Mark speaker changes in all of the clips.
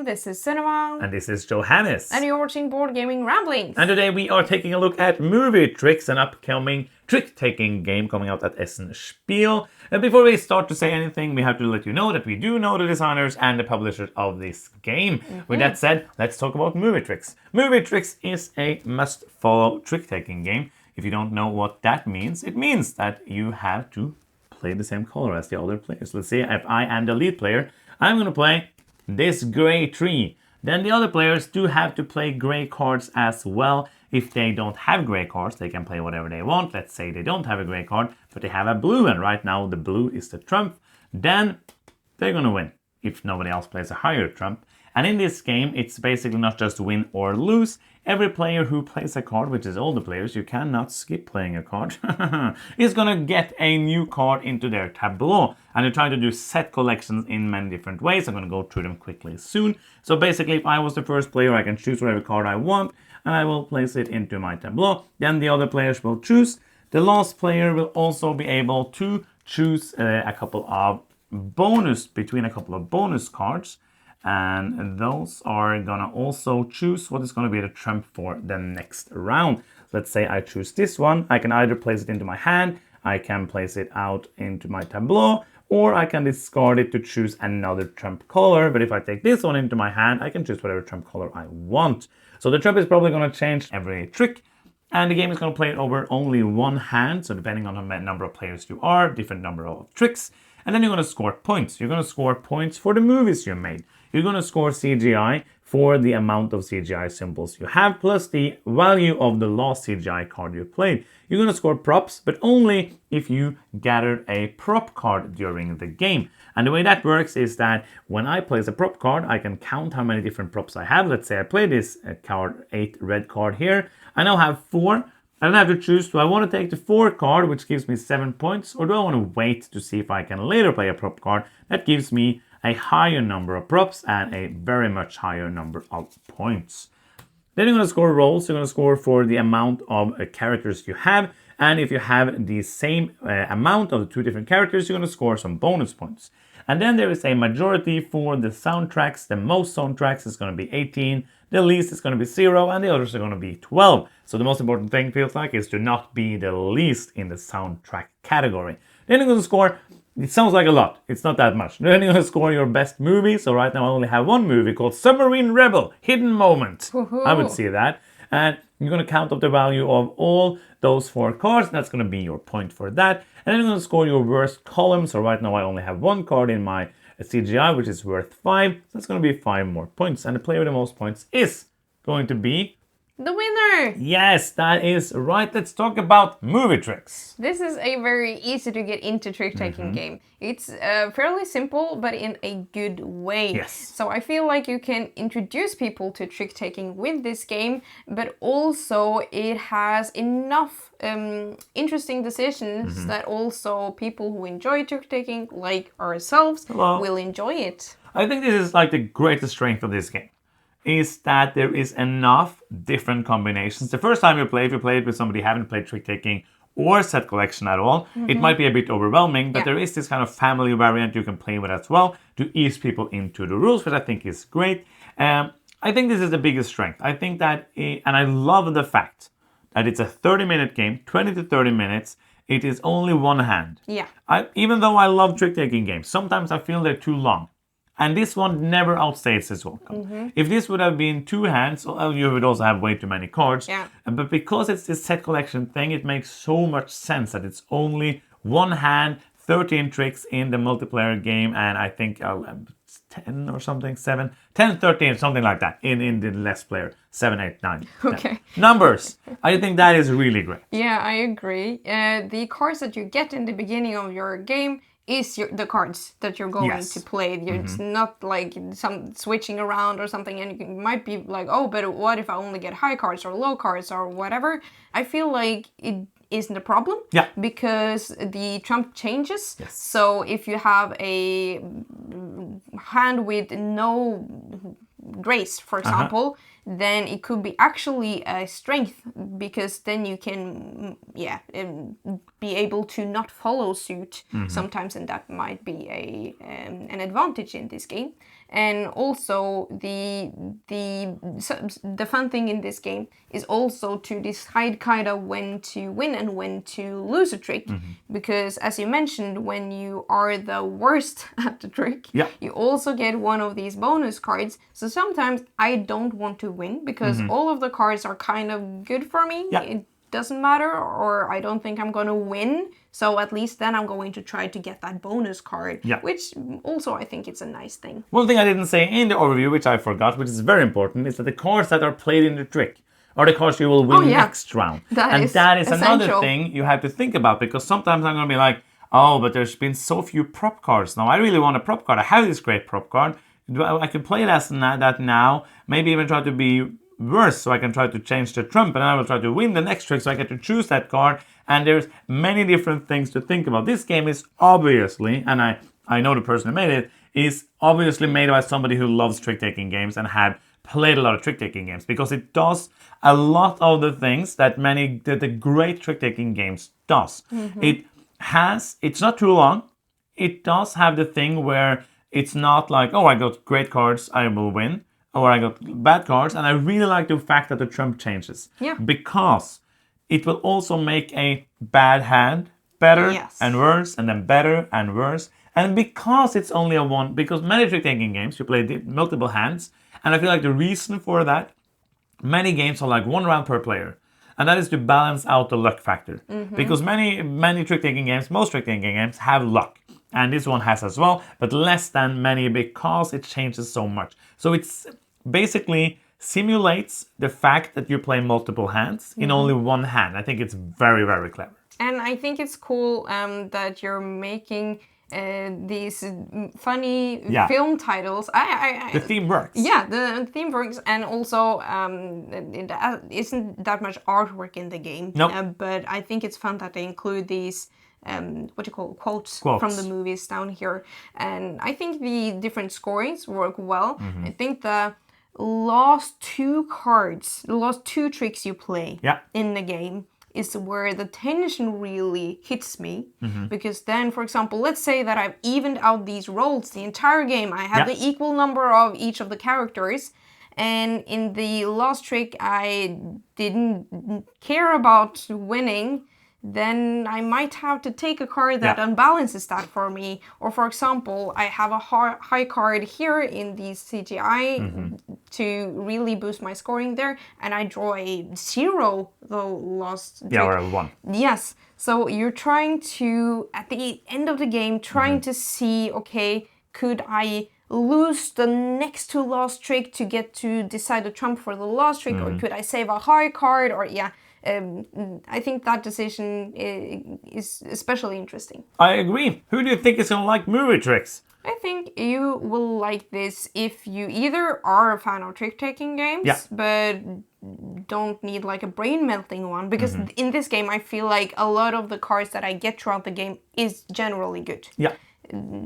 Speaker 1: everyone, this is Cinema.
Speaker 2: And this is Johannes.
Speaker 1: And you're watching Board Gaming Ramblings.
Speaker 2: And today we are taking a look at Movie Tricks, an upcoming trick-taking game coming out at Essen Spiel. And before we start to say anything, we have to let you know that we do know the designers and the publishers of this game. With that said, let's talk about Movie Tricks. Movie Tricks is a must-follow trick-taking game. If you don't know what that means, it means that you have to play the same color as the other players. Let's say if I am the lead player, I'm going to play this gray tree. Then the other players do have to play gray cards as well. If they don't have gray cards, they can play whatever they want. Let's say they don't have a gray card, but they have a blue, and right now the blue is the trump. Then they're going to win if nobody else plays a higher trump. And in this game, it's basically not just win or lose. Every player who plays a card, which is all the players, you cannot skip playing a card, is going to get a new card into their tableau. And they're trying to do set collections in many different ways. I'm going to go through them quickly soon. So basically, if I was the first player, I can choose whatever card I want, and I will place it into my tableau. Then the other players will choose. The last player will also be able to choose a couple of bonus cards. And those are gonna also choose what is gonna be the trump for the next round. Let's say I choose this one. I can either place it into my hand, I can place it out into my tableau, or I can discard it to choose another trump color. But if I take this one into my hand, I can choose whatever trump color I want. So the trump is probably gonna change every trick. And the game is going to play it over only one hand. So depending on the number of players you are, different number of tricks. And then you're going to score points. You're going to score points for the movies you made. You're going to score CGI for the amount of CGI symbols you have, plus the value of the last CGI card you played. You're going to score props, but only if you gathered a prop card during the game. And the way that works is that when I place a prop card, I can count how many different props I have. Let's say I play this card 8 red card here. I now have 4. I don't have to choose, do I want to take the 4 card, which gives me 7 points, or do I want to wait to see if I can later play a prop card that gives me a higher number of props and a very much higher number of points. Then you're going to score rolls. You're going to score for the amount of characters you have, and if you have the same amount of the 2 different characters, you're going to score some bonus points. And then there is a majority for the soundtracks. The most soundtracks is going to be 18, the least is going to be 0, and the others are going to be 12. So the most important thing, feels like, is to not be the least in the soundtrack category. Then you're going to score, it sounds like a lot, it's not that much. Then you're going to score your best movie. So right now I only have one movie called Submarine Rebel, Hidden Moment. Woohoo. I would see that. And you're going to count up the value of all those 4 cards. That's going to be your point for that. And then you're going to score your worst column. So right now I only have 1 card in my CGI, which is worth 5. So that's going to be 5 more points. And the player with the most points is going to be
Speaker 1: the winner!
Speaker 2: Yes, that is right. Let's talk about Movie Tricks.
Speaker 1: This is a very easy to get into trick-taking game. It's fairly simple, but in a good way.
Speaker 2: Yes.
Speaker 1: So I feel like you can introduce people to trick-taking with this game, but also it has enough interesting decisions that also people who enjoy trick-taking, like ourselves, will enjoy it.
Speaker 2: I think this is like the greatest strength of this game. Is that there is enough different combinations. The first time you play, if you play it with somebody who haven't played trick-taking or set collection at all, it might be a bit overwhelming, but there is this kind of family variant you can play with as well to ease people into the rules, which I think is great. I think this is the biggest strength. I think that, and I love the fact that it's a 30-minute game, 20 to 30 minutes. It is only one hand.
Speaker 1: Yeah.
Speaker 2: Even though I love trick-taking games, sometimes I feel they're too long. And this one never outstays its welcome. If this would have been 2 hands, well, you would also have way too many cards.
Speaker 1: Yeah.
Speaker 2: But because it's this set collection thing, it makes so much sense that it's only 1 hand, 13 tricks in the multiplayer game, and I think 10 or something, 7, 10, 13, something like that in the less player, 7, 8, 9.
Speaker 1: Okay.
Speaker 2: 10. Numbers. I think that is really great.
Speaker 1: Yeah, I agree. The cards that you get in the beginning of your game is the cards that you're going to play. It's not like some switching around or something, and you might be like, oh, but what if I only get high cards or low cards or whatever? I feel like it isn't a problem because the trump changes. So if you have a hand with no grace, for example, then it could be actually a strength, because then you can be able to not follow suit sometimes, and that might be an advantage in this game. And also the fun thing in this game is also to decide kind of when to win and when to lose a trick, because as you mentioned, when you are the worst at the trick, you also get one of these bonus cards. So sometimes I don't want to win because all of the cards are kind of good for me. It doesn't matter, or I don't think I'm gonna win. So at least then I'm going to try to get that bonus card, which also I think it's a nice thing.
Speaker 2: One thing I didn't say in the overview, which I forgot, which is very important, is that the cards that are played in the trick are the cards you will win next round. That is another thing you have to think about, because sometimes I'm going to be like, oh, but there's been so few prop cards. Now I really want a prop card. I have this great prop card. I can play that now, maybe even try to be worse, so I can try to change the trump, and I will try to win the next trick, so I get to choose that card. And there's many different things to think about. This game is obviously, and I know the person who made it, is obviously made by somebody who loves trick-taking games and had played a lot of trick-taking games, because it does a lot of the things that the great trick-taking games does. It's not too long. It does have the thing where it's not like, oh, I got great cards, I will win, or I got bad cards. And I really like the fact that the trump changes. Because it will also make a bad hand better and worse, and then better and worse. And because it's only because many trick-taking games, you play multiple hands. And I feel like the reason for that, many games are like 1 round per player. And that is to balance out the luck factor. Because many trick-taking games, most trick-taking games have luck. And this one has as well, but less than many because it changes so much. So it's basically simulates the fact that you play multiple hands in only one hand. I think it's very, very clever.
Speaker 1: And I think it's cool that you're making these funny film titles.
Speaker 2: The theme works.
Speaker 1: Yeah, the theme works, and also it isn't that much artwork in the game. But I think it's fun that they include these quotes from the movies down here. And I think the different scorings work well. I think the last 2 cards, the last 2 tricks you play in the game is where the tension really hits me. Because then, for example, let's say that I've evened out these rolls the entire game. I have the equal number of each of the characters. And in the last trick, I didn't care about winning. Then I might have to take a card that unbalances that for me. Or for example, I have a high card here in the CGI to really boost my scoring there, and I draw a 0 the last trick.
Speaker 2: Or a 1.
Speaker 1: Yes. So you're trying to, at the end of the game, to see, okay, could I lose the next to last trick to get to decide the trump for the last trick, or could I save a high card, or I think that decision is especially interesting.
Speaker 2: I agree. Who do you think is going to like movie tricks?
Speaker 1: I think you will like this if you either are a fan of trick-taking games, but don't need like a brain-melting one. Because in this game, I feel like a lot of the cards that I get throughout the game is generally good.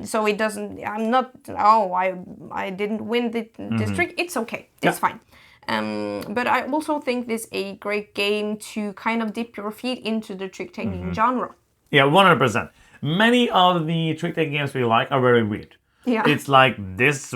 Speaker 1: So it doesn't, I'm not, I didn't win this trick. It's okay. It's fine. But I also think this is a great game to kind of dip your feet into the trick-taking genre.
Speaker 2: 100%. Many of the trick-taking games we like are very weird. It's like this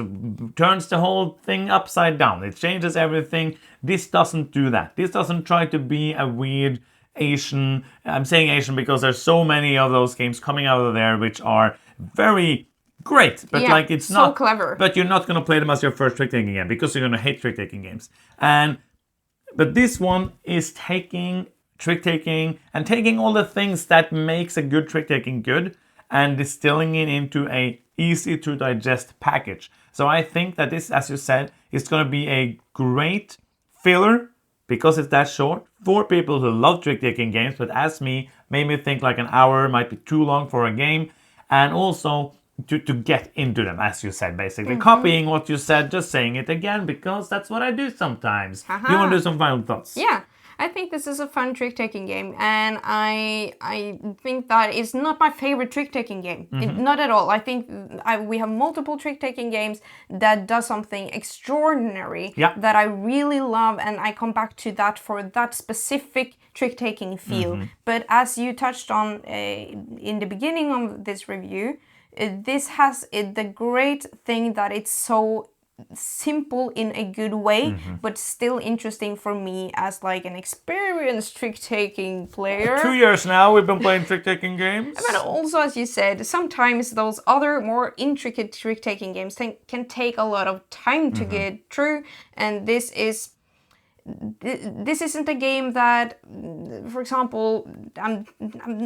Speaker 2: turns the whole thing upside down. It changes everything. This doesn't do that. This doesn't try to be a weird Asian. I'm saying Asian because there's so many of those games coming out of there which are very great, but like it's not
Speaker 1: so clever.
Speaker 2: But you're not going to play them as your first trick-taking game because you're going to hate trick-taking games. But this one is taking trick-taking and taking all the things that makes a good trick-taking good and distilling it into a easy to digest package. So I think that this, as you said, is going to be a great filler because it's that short for people who love trick-taking games, but as me, made me think like an hour might be too long for a game, and also to get into them, as you said, basically. Copying what you said, just saying it again, because that's what I do sometimes. You want to do some final thoughts?
Speaker 1: Yeah. I think this is a fun trick-taking game, and I think that it's not my favorite trick-taking game. Not at all. I think we have multiple trick-taking games that does something extraordinary that I really love, and I come back to that for that specific trick-taking feel. But as you touched on in the beginning of this review, this has the great thing that it's so simple in a good way, but still interesting for me as like an experienced trick-taking player.
Speaker 2: 2 years now we've been playing trick-taking games.
Speaker 1: But also, as you said, sometimes those other more intricate trick-taking games can take a lot of time to get through, and this isn't a game that, for example, I'm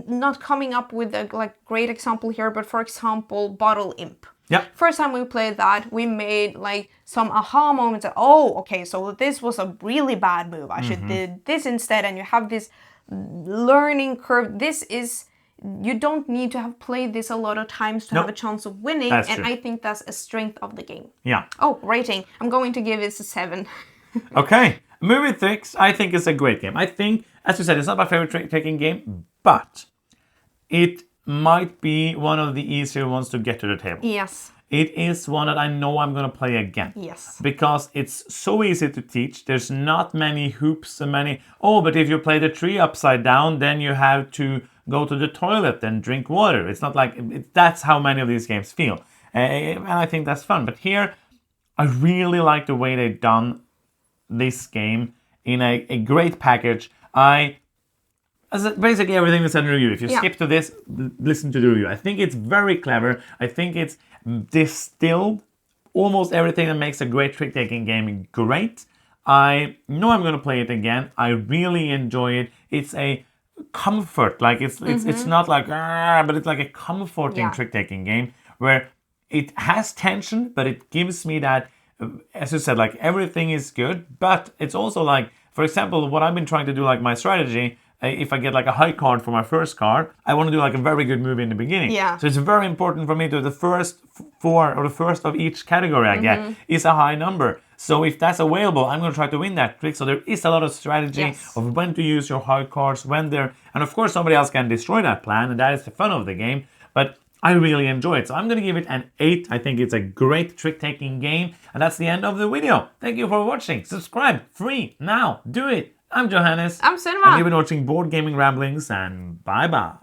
Speaker 1: not coming up with a great example here, but for example, Bottle Imp.
Speaker 2: Yeah.
Speaker 1: First time we played that, we made like some aha moments. Oh, okay, so this was a really bad move. I should do this instead. And you have this learning curve. You don't need to have played this a lot of times to have a chance of winning.
Speaker 2: That's
Speaker 1: and
Speaker 2: true.
Speaker 1: I think that's a strength of the game.
Speaker 2: Yeah.
Speaker 1: Oh, rating. I'm going to give this a 7.
Speaker 2: Okay. Movie Tricks, I think is a great game. I think, as you said, it's not my favorite trick-taking game, but it might be one of the easier ones to get to the table.
Speaker 1: Yes.
Speaker 2: It is one that I know I'm going to play again.
Speaker 1: Yes.
Speaker 2: Because it's so easy to teach. There's not many hoops and but if you play the tree upside down, then you have to go to the toilet and drink water. It's not like, that's how many of these games feel. And I think that's fun. But here, I really like the way they've done this game in a great package. Basically everything that's in the review. If you skip to this, listen to the review. I think it's very clever. I think it's distilled almost everything that makes a great trick-taking game great. I know I'm going to play it again. I really enjoy it. It's a comfort. Like it's not like but it's like a comforting trick-taking game where it has tension, but it gives me that, as you said, like everything is good, but it's also like, for example, what I've been trying to do, like my strategy, if I get like a high card for my first card, I want to do like a very good move in the beginning.
Speaker 1: Yeah.
Speaker 2: So it's very important for me to the first 4 or the first of each category I get is a high number. So if that's available, I'm going to try to win that trick. So there is a lot of strategy of when to use your high cards, and of course somebody else can destroy that plan, and that is the fun of the game. But I really enjoy it. So I'm going to give it an 8. I think it's a great trick-taking game. And that's the end of the video. Thank you for watching. Subscribe. Free. Now. Do it. I'm Johannes.
Speaker 1: I'm Cinema.
Speaker 2: And you've been watching Board Gaming Ramblings, and bye-bye.